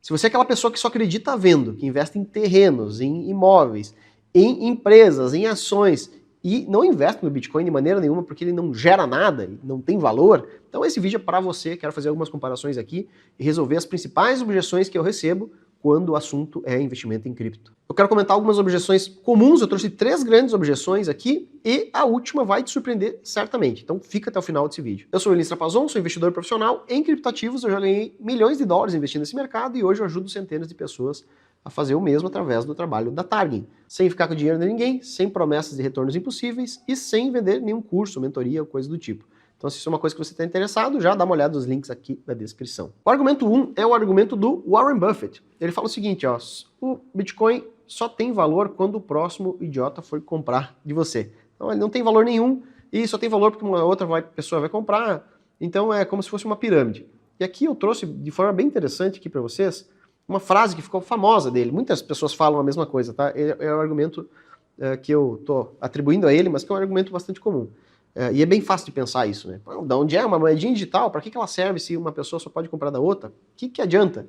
Se você é aquela pessoa que só acredita vendo, que investe em terrenos, em imóveis, em empresas, em ações, e não investe no Bitcoin de maneira nenhuma porque ele não gera nada, não tem valor, então esse vídeo é para você. Quero fazer algumas comparações aqui e resolver as principais objeções que eu recebo quando o assunto é investimento em cripto. Eu quero comentar algumas objeções comuns, eu trouxe 3 grandes objeções aqui e a última vai te surpreender certamente, então fica até o final desse vídeo. Eu sou o Elis Trapazon, sou investidor profissional em criptoativos, eu já ganhei milhões de dólares investindo nesse mercado e hoje eu ajudo centenas de pessoas a fazer o mesmo através do trabalho da Target, sem ficar com o dinheiro de ninguém, sem promessas de retornos impossíveis e sem vender nenhum curso, mentoria ou coisa do tipo. Então, se isso é uma coisa que você está interessado, já dá uma olhada nos links aqui na descrição. O argumento 1 é o argumento do Warren Buffett. Ele fala o seguinte, ó, o Bitcoin só tem valor quando o próximo idiota for comprar de você. Então, ele não tem valor nenhum e só tem valor porque uma outra pessoa vai comprar. Então, é como se fosse uma pirâmide. E aqui eu trouxe de forma bem interessante aqui para vocês uma frase que ficou famosa dele. Muitas pessoas falam a mesma coisa, tá? É o argumento que eu estou atribuindo a ele, mas que é um argumento bastante comum. E é bem fácil de pensar isso, né? Da onde é uma moedinha digital? Para que ela serve se uma pessoa só pode comprar da outra? O que adianta?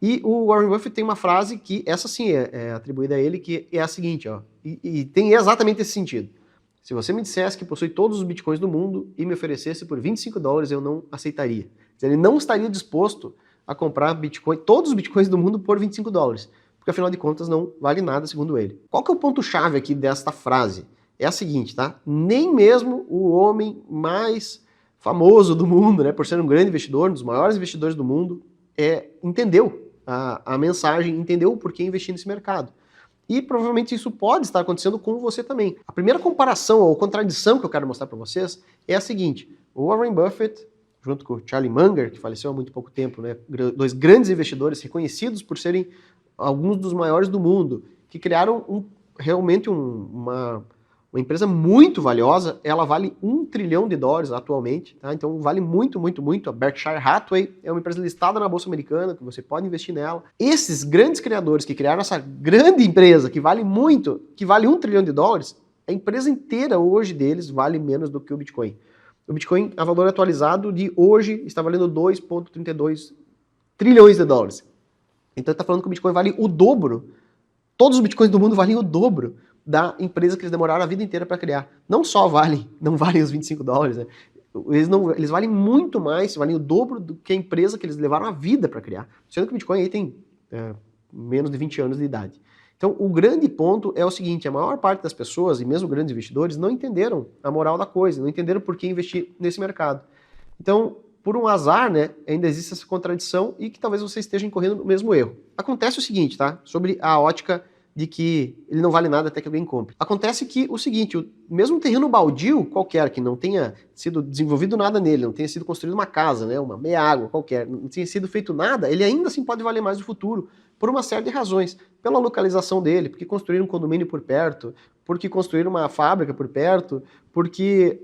E o Warren Buffett tem uma frase que, essa sim é atribuída a ele, que é a seguinte, ó, e tem exatamente esse sentido. Se você me dissesse que possui todos os bitcoins do mundo e me oferecesse por 25 dólares, eu não aceitaria. Ele não estaria disposto a comprar Bitcoin, todos os bitcoins do mundo por 25 dólares, porque afinal de contas não vale nada segundo ele. Qual que é o ponto-chave aqui desta frase? É a seguinte, tá? Nem mesmo o homem mais famoso do mundo, né, por ser um grande investidor, um dos maiores investidores do mundo, entendeu a mensagem, entendeu o porquê investir nesse mercado. E provavelmente isso pode estar acontecendo com você também. A primeira comparação ou contradição que eu quero mostrar para vocês é a seguinte: o Warren Buffett, junto com o Charlie Munger, que faleceu há muito pouco tempo, né, 2 grandes investidores reconhecidos por serem alguns dos maiores do mundo, que criaram realmente uma empresa muito valiosa. Ela vale $1 trilhão atualmente, tá? Então vale muito, muito, muito. A Berkshire Hathaway é uma empresa listada na Bolsa Americana, que você pode investir nela. Esses grandes criadores que criaram essa grande empresa, que vale muito, que vale $1 trilhão, a empresa inteira hoje deles vale menos do que o Bitcoin. O Bitcoin, a valor atualizado de hoje, está valendo 2,32 trilhões de dólares. Então está falando que o Bitcoin vale o dobro. Todos os Bitcoins do mundo valem o dobro da empresa que eles demoraram a vida inteira para criar. Não só não valem os 25 dólares, né? Eles valem muito mais, valem o dobro do que a empresa que eles levaram a vida para criar. Sendo que o Bitcoin aí tem menos de 20 anos de idade. Então o grande ponto é o seguinte: a maior parte das pessoas, e mesmo grandes investidores, não entenderam a moral da coisa, não entenderam por que investir nesse mercado. Então, por um azar, né, ainda existe essa contradição e que talvez você esteja incorrendo no mesmo erro. Acontece o seguinte, tá? Sobre a ótica de que ele não vale nada até que alguém compre. Acontece que o seguinte, mesmo um terreno baldio qualquer, que não tenha sido desenvolvido nada nele, não tenha sido construído uma casa, né, uma meia-água qualquer, não tenha sido feito nada, ele ainda assim pode valer mais no futuro, por uma série de razões. Pela localização dele, porque construíram um condomínio por perto, porque construíram uma fábrica por perto, porque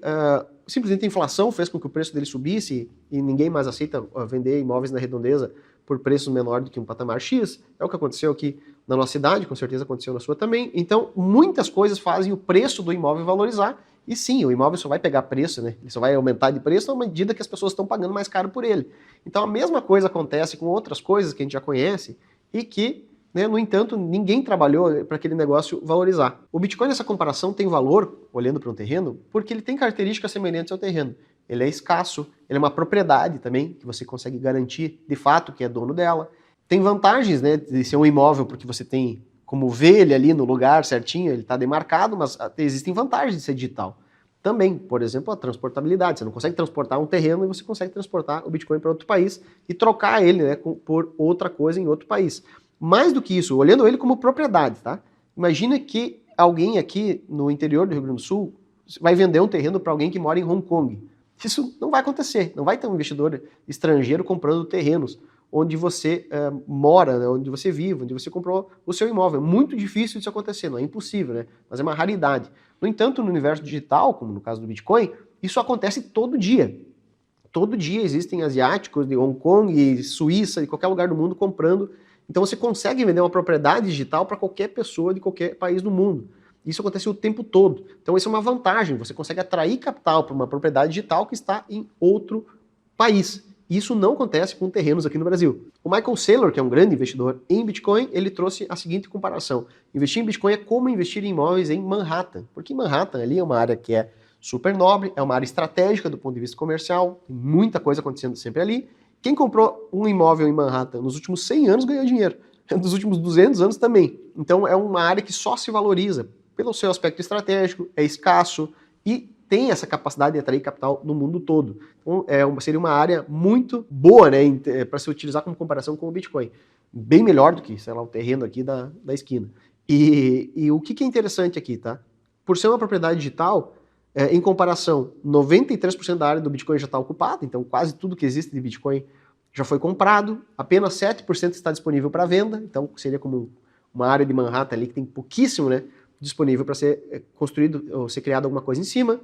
simplesmente a inflação fez com que o preço dele subisse e ninguém mais aceita vender imóveis na redondeza por preços menor do que um patamar X. É o que aconteceu aqui na nossa cidade, com certeza aconteceu na sua também. Então, muitas coisas fazem o preço do imóvel valorizar, e sim, o imóvel só vai pegar preço, né? Ele só vai aumentar de preço à medida que as pessoas estão pagando mais caro por ele. Então, a mesma coisa acontece com outras coisas que a gente já conhece e que, né, no entanto, ninguém trabalhou para aquele negócio valorizar. O Bitcoin, nessa comparação, tem valor, olhando para um terreno, porque ele tem características semelhantes ao terreno. Ele é escasso, ele é uma propriedade também, que você consegue garantir de fato que é dono dela. Tem vantagens, né, de ser um imóvel, porque você tem como ver ele ali no lugar certinho, ele está demarcado, mas existem vantagens de ser digital. Também, por exemplo, a transportabilidade. Você não consegue transportar um terreno e você consegue transportar o Bitcoin para outro país e trocar ele, né, por outra coisa em outro país. Mais do que isso, olhando ele como propriedade, tá? Imagina que alguém aqui no interior do Rio Grande do Sul vai vender um terreno para alguém que mora em Hong Kong. Isso não vai acontecer, não vai ter um investidor estrangeiro comprando terrenos onde você mora, né, onde você vive, onde você comprou o seu imóvel. É muito difícil isso acontecer, não é impossível, né? Mas é uma raridade. No entanto, no universo digital, como no caso do Bitcoin, isso acontece todo dia. Todo dia existem asiáticos de Hong Kong, e Suíça, de qualquer lugar do mundo comprando. Então você consegue vender uma propriedade digital para qualquer pessoa de qualquer país do mundo. Isso acontece o tempo todo. Então isso é uma vantagem, você consegue atrair capital para uma propriedade digital que está em outro país. isso não acontece com terrenos aqui no Brasil. O Michael Saylor, que é um grande investidor em Bitcoin, ele trouxe a seguinte comparação. Investir em Bitcoin é como investir em imóveis em Manhattan, porque Manhattan ali é uma área que é super nobre, é uma área estratégica do ponto de vista comercial, tem muita coisa acontecendo sempre ali. Quem comprou um imóvel em Manhattan nos últimos 100 anos ganhou dinheiro, nos últimos 200 anos também. Então é uma área que só se valoriza pelo seu aspecto estratégico, é escasso e tem essa capacidade de atrair capital no mundo todo. Então seria uma área muito boa, né, para se utilizar como comparação com o Bitcoin. Bem melhor do que, sei lá, o terreno aqui da esquina. E o que é interessante aqui, tá? Por ser uma propriedade digital, em comparação, 93% da área do Bitcoin já está ocupada, então quase tudo que existe de Bitcoin já foi comprado, apenas 7% está disponível para venda, então seria como uma área de Manhattan ali que tem pouquíssimo, né, disponível para ser construído ou ser criado alguma coisa em cima,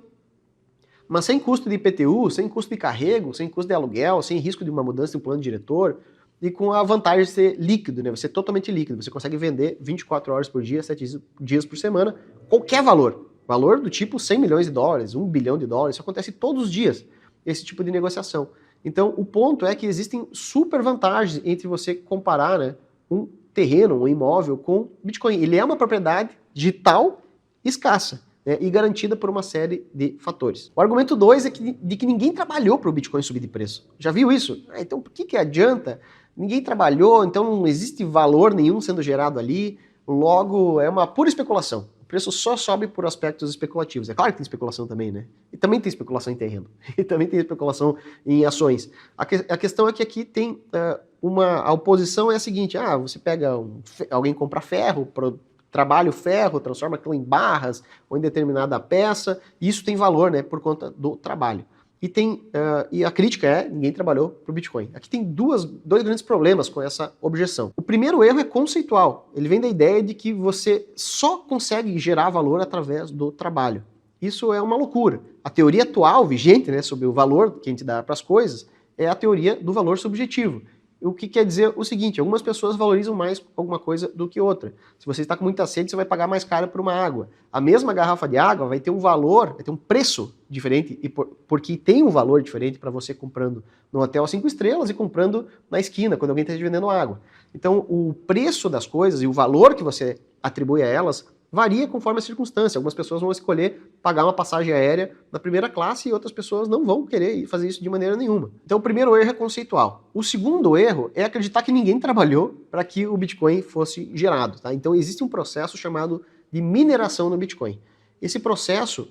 mas sem custo de IPTU, sem custo de carrego, sem custo de aluguel, sem risco de uma mudança de um plano diretor, e com a vantagem de ser líquido, né? Você é totalmente líquido, você consegue vender 24 horas por dia, 7 dias por semana, qualquer valor. Valor do tipo 100 milhões de dólares, 1 bilhão de dólares, isso acontece todos os dias, esse tipo de negociação. Então, o ponto é que existem super vantagens entre você comparar, né, um terreno, um imóvel com Bitcoin. Ele é uma propriedade digital escassa, né, e garantida por uma série de fatores. O argumento 2 é de que ninguém trabalhou para o Bitcoin subir de preço. Já viu isso? Então, por que adianta? Ninguém trabalhou, então não existe valor nenhum sendo gerado ali, logo é uma pura especulação. O preço só sobe por aspectos especulativos. É claro que tem especulação também, né? E também tem especulação em terreno. E também tem especulação em ações. A questão é que aqui tem a oposição é a seguinte, você pega alguém compra ferro, trabalha o ferro, transforma aquilo em barras ou em determinada peça, e isso tem valor, né, por conta do trabalho. E a crítica é, ninguém trabalhou para o Bitcoin. Aqui tem dois grandes problemas com essa objeção. O primeiro erro é conceitual. Ele vem da ideia de que você só consegue gerar valor através do trabalho. Isso é uma loucura. A teoria atual, vigente, né, sobre o valor que a gente dá para as coisas, é a teoria do valor subjetivo. O que quer dizer o seguinte, algumas pessoas valorizam mais alguma coisa do que outra. Se você está com muita sede, você vai pagar mais caro por uma água. A mesma garrafa de água vai ter um valor, vai ter um preço diferente, porque tem um valor diferente para você comprando no hotel 5 estrelas e comprando na esquina, quando alguém está te vendendo água. Então, o preço das coisas e o valor que você atribui a elas varia conforme a circunstância. Algumas pessoas vão escolher pagar uma passagem aérea na primeira classe e outras pessoas não vão querer fazer isso de maneira nenhuma. Então o primeiro erro é conceitual. O segundo erro é acreditar que ninguém trabalhou para que o Bitcoin fosse gerado. Tá? Então existe um processo chamado de mineração no Bitcoin. Esse processo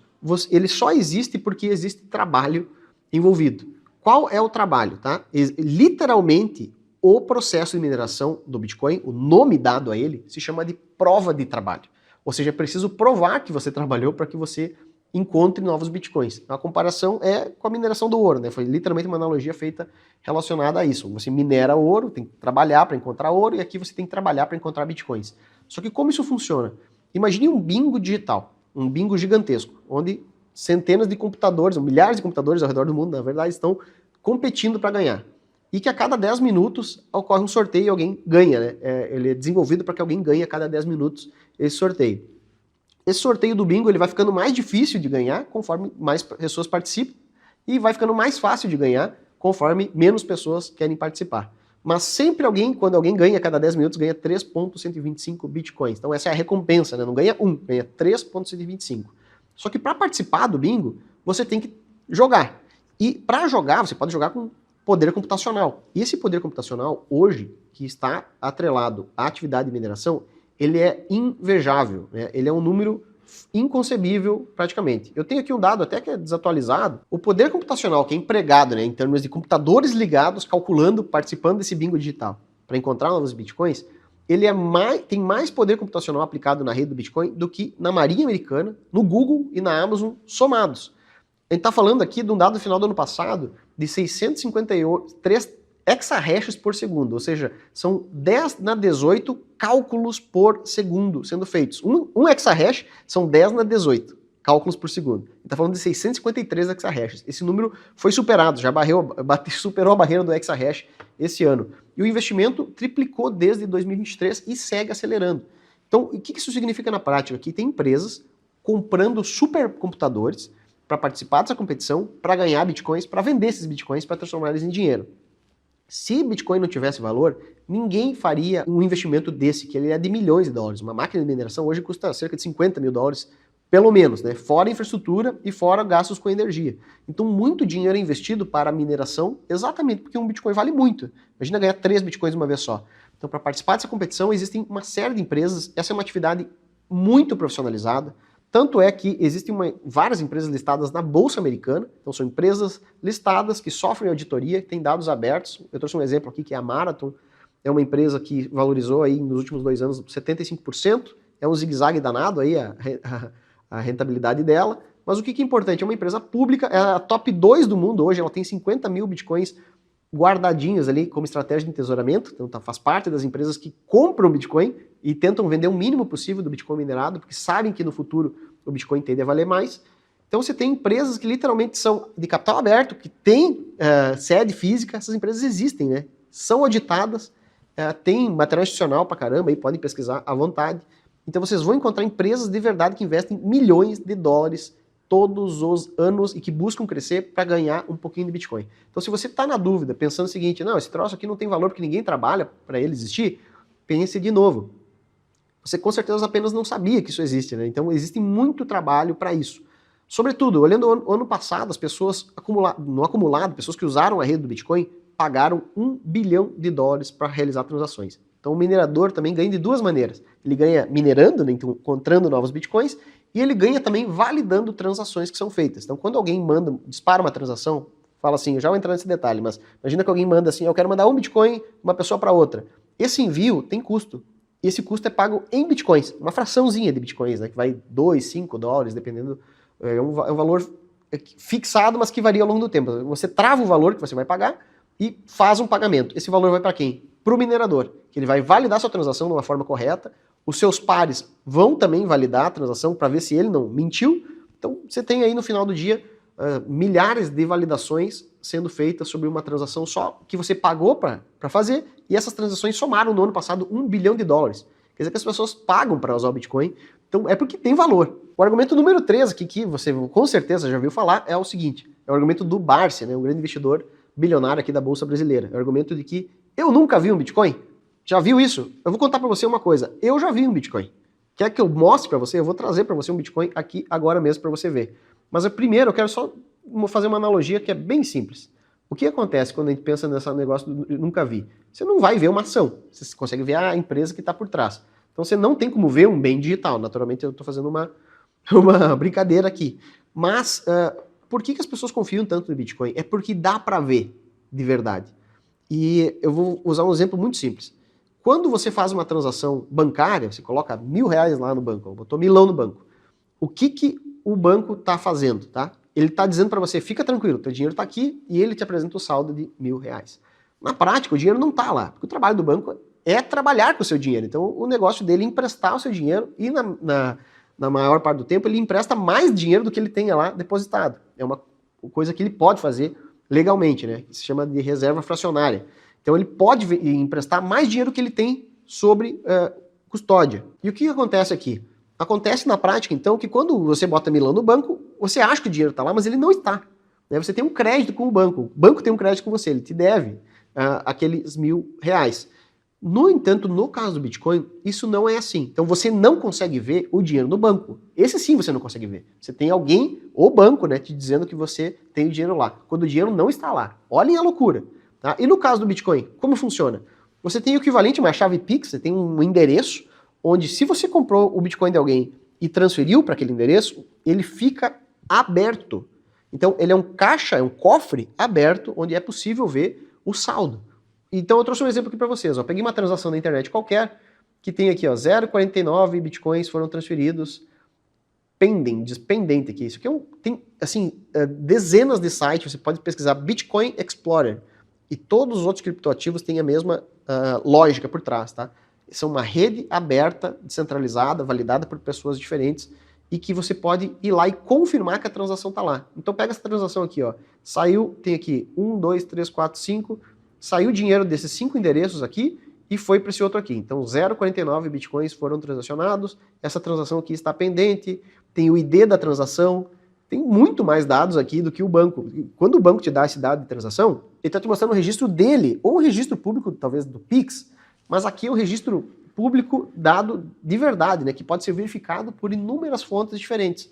ele só existe porque existe trabalho envolvido. Qual é o trabalho? Tá? Literalmente, o processo de mineração do Bitcoin, o nome dado a ele, se chama de prova de trabalho. Ou seja, é preciso provar que você trabalhou para que você encontre novos bitcoins. A comparação é com a mineração do ouro, né? Foi literalmente uma analogia feita relacionada a isso. Você minera ouro, tem que trabalhar para encontrar ouro, e aqui você tem que trabalhar para encontrar bitcoins. Só que como isso funciona? Imagine um bingo digital, um bingo gigantesco, onde centenas de computadores, ou milhares de computadores ao redor do mundo, na verdade, estão competindo para ganhar. E que a cada 10 minutos ocorre um sorteio e alguém ganha, né? Ele é desenvolvido para que alguém ganhe a cada 10 minutos esse sorteio. Esse sorteio do bingo ele vai ficando mais difícil de ganhar conforme mais pessoas participam e vai ficando mais fácil de ganhar conforme menos pessoas querem participar. Mas sempre quando alguém ganha a cada 10 minutos, ganha 3.125 bitcoins. Então essa é a recompensa, né? Não ganha 1, ganha 3.125. Só que para participar do bingo, você tem que jogar. E para jogar, você pode jogar com poder computacional. E esse poder computacional, hoje, que está atrelado à atividade de mineração, ele é invejável, né? Ele é um número inconcebível praticamente. Eu tenho aqui um dado até que é desatualizado. O poder computacional que é empregado, né, em termos de computadores ligados, calculando, participando desse bingo digital para encontrar novos bitcoins, ele tem mais poder computacional aplicado na rede do Bitcoin do que na Marinha Americana, no Google e na Amazon somados. A gente está falando aqui de um dado final do ano passado de 653 exahashes por segundo, ou seja, são 10 na 18 cálculos por segundo sendo feitos. Um exahash são 10 na 18 cálculos por segundo. A gente está falando de 653 exahashes. Esse número foi superado, superou a barreira do exahash esse ano. E o investimento triplicou desde 2023 e segue acelerando. Então, o que isso significa na prática? Que tem empresas comprando supercomputadores para participar dessa competição, para ganhar bitcoins, para vender esses bitcoins, para transformar eles em dinheiro. Se Bitcoin não tivesse valor, ninguém faria um investimento desse, que ele é de milhões de dólares. Uma máquina de mineração hoje custa cerca de 50 mil dólares, pelo menos, né? Fora infraestrutura e fora gastos com energia. Então, muito dinheiro é investido para a mineração, exatamente porque um Bitcoin vale muito. Imagina ganhar 3 Bitcoins de uma vez só. Então, para participar dessa competição, existem uma série de empresas. Essa é uma atividade muito profissionalizada. Tanto é que existem várias empresas listadas na Bolsa Americana, então são empresas listadas que sofrem auditoria, que têm dados abertos. Eu trouxe um exemplo aqui que é a Marathon, é uma empresa que valorizou aí nos últimos 2 anos 75%, é um zigue-zague danado aí a rentabilidade dela, mas o que é importante, é uma empresa pública, é a top 2 do mundo hoje, ela tem 50 mil bitcoins guardadinhos ali como estratégia de entesouramento, então faz parte das empresas que compram Bitcoin e tentam vender o mínimo possível do Bitcoin minerado, porque sabem que no futuro o Bitcoin tende a valer mais. Então você tem empresas que literalmente são de capital aberto, que têm sede física, essas empresas existem, né? São auditadas, tem material institucional pra caramba, aí podem pesquisar à vontade. Então vocês vão encontrar empresas de verdade que investem milhões de dólares todos os anos e que buscam crescer para ganhar um pouquinho de Bitcoin. Então se você está na dúvida, pensando o seguinte, não, esse troço aqui não tem valor porque ninguém trabalha para ele existir, pense de novo. Você com certeza apenas não sabia que isso existe, né? Então existe muito trabalho para isso. Sobretudo, olhando o ano passado, as pessoas no acumulado, pessoas que usaram a rede do Bitcoin, pagaram $1 bilhão para realizar transações. Então o minerador também ganha de 2 maneiras. Ele ganha minerando, né, então, encontrando novos Bitcoins, e ele ganha também validando transações que são feitas. Então quando alguém dispara uma transação, fala assim, eu já vou entrar nesse detalhe, mas imagina que alguém manda assim, eu quero mandar um Bitcoin de uma pessoa para outra. Esse envio tem custo. E esse custo é pago em Bitcoins, uma fraçãozinha de Bitcoins, né, que vai 2, 5 dólares, dependendo, é um valor fixado, mas que varia ao longo do tempo. Você trava o valor que você vai pagar e faz um pagamento. Esse valor vai para quem? Para o minerador, que ele vai validar sua transação de uma forma correta, os seus pares vão também validar a transação para ver se ele não mentiu. Então você tem aí no final do dia milhares de validações sendo feitas sobre uma transação só que você pagou para fazer, e essas transações somaram no ano passado $1 bilhão. Quer dizer que as pessoas pagam para usar o Bitcoin, então é porque tem valor. O argumento número 3 aqui, que você com certeza já ouviu falar, é o seguinte, é o argumento do Barsi, né, um grande investidor bilionário aqui da Bolsa Brasileira. É o argumento de que eu nunca vi um Bitcoin. Já viu isso? Eu vou contar para você uma coisa, eu já vi um Bitcoin. Quer que eu mostre para você? Eu vou trazer para você um Bitcoin aqui agora mesmo para você ver. Mas primeiro eu quero só fazer uma analogia que é bem simples. O que acontece quando a gente pensa nesse negócio do nunca vi? Você não vai ver uma ação, você consegue ver a empresa que está por trás. Então você não tem como ver um bem digital. Naturalmente eu estou fazendo uma brincadeira aqui. Mas por que as pessoas confiam tanto no Bitcoin? É porque dá para ver de verdade. E eu vou usar um exemplo muito simples. Quando você faz uma transação bancária, você coloca R$1.000 lá no banco, botou milão no banco. O que o banco está fazendo, tá? Ele está dizendo para você, fica tranquilo, teu dinheiro está aqui e ele te apresenta o saldo de R$1.000. Na prática, o dinheiro não está lá, porque o trabalho do banco é trabalhar com o seu dinheiro. Então, o negócio dele é emprestar o seu dinheiro e na maior parte do tempo ele empresta mais dinheiro do que ele tenha lá depositado. É uma coisa que ele pode fazer legalmente, né? Que se chama de reserva fracionária. Então, ele pode emprestar mais dinheiro que ele tem sobre custódia. E o que acontece aqui? Acontece na prática, então, que quando você bota milão no banco, você acha que o dinheiro está lá, mas ele não está. Né? Você tem um crédito com o banco tem um crédito com você, ele te deve aqueles R$1.000. No entanto, no caso do Bitcoin, isso não é assim. Então você não consegue ver o dinheiro no banco. Esse sim você não consegue ver. Você tem alguém, o banco, né, te dizendo que você tem o dinheiro lá, quando o dinheiro não está lá. Olhem a loucura. Tá? E no caso do Bitcoin, como funciona? Você tem o equivalente a uma chave Pix, você tem um endereço, onde se você comprou o Bitcoin de alguém e transferiu para aquele endereço, ele fica aberto. Então ele é um caixa, é um cofre aberto, onde é possível ver o saldo. Então eu trouxe um exemplo aqui para vocês. Ó. Peguei uma transação na internet qualquer, que tem aqui, ó, 0,49 Bitcoins foram transferidos, pendente aqui. Isso aqui tem assim, dezenas de sites, você pode pesquisar Bitcoin Explorer, e todos os outros criptoativos têm a mesma lógica por trás, tá? São uma rede aberta, descentralizada, validada por pessoas diferentes, e que você pode ir lá e confirmar que a transação está lá. Então pega essa transação aqui, ó. Saiu, tem aqui 1, 2, 3, 4, 5, saiu dinheiro desses 5 endereços aqui e foi para esse outro aqui. Então 0,49 Bitcoins foram transacionados, essa transação aqui está pendente, tem o ID da transação, tem muito mais dados aqui do que o banco. Quando o banco te dá esse dado de transação, ele está te mostrando o registro dele, ou um registro público, talvez do Pix, mas aqui é o registro público dado de verdade, né, que pode ser verificado por inúmeras fontes diferentes.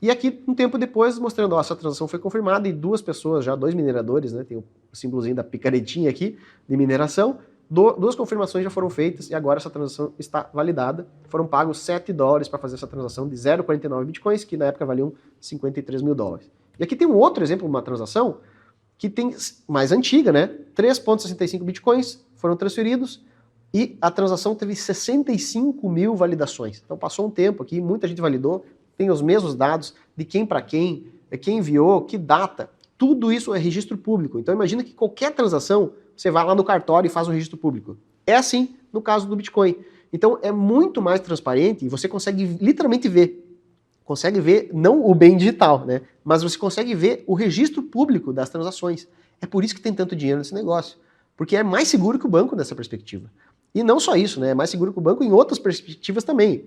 E aqui, um tempo depois, mostrando, ó, essa transação foi confirmada e duas pessoas, já dois mineradores, né, tem o símbolozinho da picaretinha aqui, de mineração, duas confirmações já foram feitas e agora essa transação está validada. Foram pagos $7 para fazer essa transação de 0,49 bitcoins, que na época valiam $53 mil. E aqui tem um outro exemplo, uma transação que tem mais antiga, né? 3,65 bitcoins foram transferidos e a transação teve 65 mil validações. Então passou um tempo aqui, muita gente validou, tem os mesmos dados de quem para quem enviou, que data. Tudo isso é registro público. Então imagina que qualquer transação, você vai lá no cartório e faz um registro público. É assim no caso do Bitcoin. Então é muito mais transparente e você consegue literalmente ver. Consegue ver, não o bem digital, né? Mas você consegue ver o registro público das transações. É por isso que tem tanto dinheiro nesse negócio. Porque é mais seguro que o banco nessa perspectiva. E não só isso, né? É mais seguro que o banco em outras perspectivas também.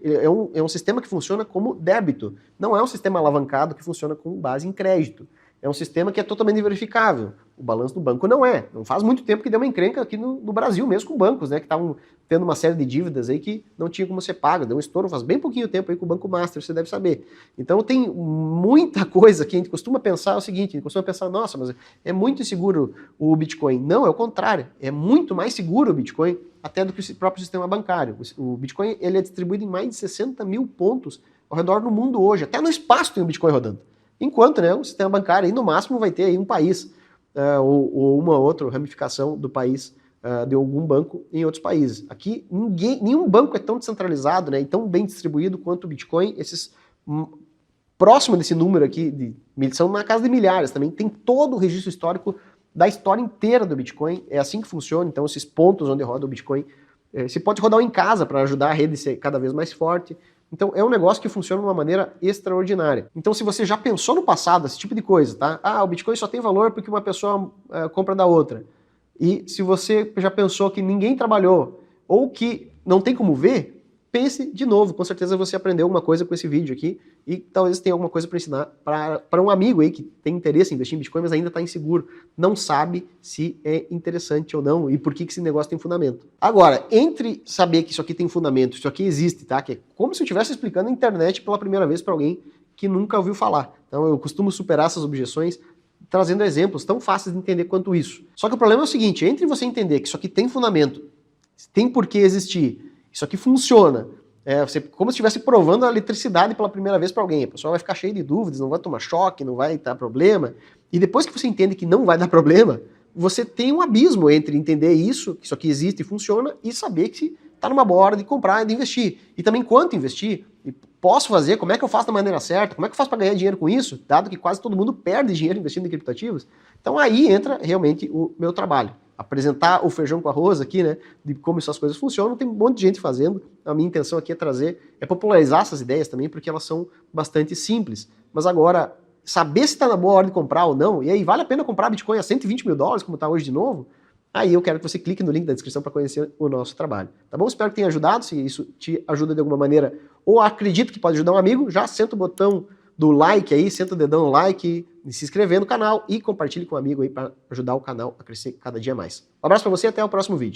É um sistema que funciona como débito. Não é um sistema alavancado que funciona com base em crédito. É um sistema que é totalmente verificável. O balanço do banco não é. Não faz muito tempo que deu uma encrenca aqui no Brasil mesmo com bancos, né? Que estavam tendo uma série de dívidas aí que não tinha como ser paga. Deu um estouro faz bem pouquinho tempo aí com o Banco Master, você deve saber. Então tem muita coisa que a gente costuma pensar o seguinte, a gente costuma pensar, nossa, mas é muito inseguro o Bitcoin. Não, é o contrário. É muito mais seguro o Bitcoin até do que o próprio sistema bancário. O Bitcoin ele é distribuído em mais de 60 mil pontos ao redor do mundo hoje. Até no espaço tem o Bitcoin rodando. Enquanto, né, o sistema bancário, aí, no máximo, vai ter aí um país ou uma outra ramificação do país de algum banco em outros países. Aqui, nenhum banco é tão descentralizado, né, e tão bem distribuído quanto o Bitcoin. Esses próximo desse número aqui, são na casa de milhares também. Tem todo o registro histórico da história inteira do Bitcoin. É assim que funciona. Então, esses pontos onde roda o Bitcoin, você pode rodar em casa para ajudar a rede a ser cada vez mais forte. Então é um negócio que funciona de uma maneira extraordinária. Então se você já pensou no passado esse tipo de coisa, tá? Ah, o Bitcoin só tem valor porque uma pessoa compra da outra. E se você já pensou que ninguém trabalhou ou que não tem como ver, pense de novo. Com certeza você aprendeu alguma coisa com esse vídeo aqui e talvez tenha alguma coisa para ensinar para um amigo aí que tem interesse em investir em Bitcoin, mas ainda está inseguro. Não sabe se é interessante ou não e por que esse negócio tem fundamento. Agora, entre saber que isso aqui tem fundamento, isso aqui existe, tá? Que é como se eu estivesse explicando na internet pela primeira vez para alguém que nunca ouviu falar. Então eu costumo superar essas objeções trazendo exemplos tão fáceis de entender quanto isso. Só que o problema é o seguinte, entre você entender que isso aqui tem fundamento, tem por que existir, isso aqui funciona, como se estivesse provando a eletricidade pela primeira vez para alguém. A pessoa vai ficar cheia de dúvidas, não vai tomar choque, não vai dar problema. E depois que você entende que não vai dar problema, você tem um abismo entre entender isso, que isso aqui existe e funciona, e saber que está numa boa hora de comprar e de investir. E também quanto investir, e posso fazer, como é que eu faço da maneira certa, como é que eu faço para ganhar dinheiro com isso, dado que quase todo mundo perde dinheiro investindo em criptoativos. Então aí entra realmente o meu trabalho. Apresentar o feijão com arroz aqui, né, de como essas coisas funcionam, tem um monte de gente fazendo. A minha intenção aqui é popularizar essas ideias também, porque elas são bastante simples. Mas agora, saber se está na boa hora de comprar ou não, e aí vale a pena comprar Bitcoin a $120 mil, como está hoje de novo, aí eu quero que você clique no link da descrição para conhecer o nosso trabalho. Tá bom? Espero que tenha ajudado. Se isso te ajuda de alguma maneira, ou acredito que pode ajudar um amigo, já senta o botão do like aí, senta o dedão no like, se inscrever no canal e compartilhe com um amigo aí para ajudar o canal a crescer cada dia mais. Um abraço para você e até o próximo vídeo.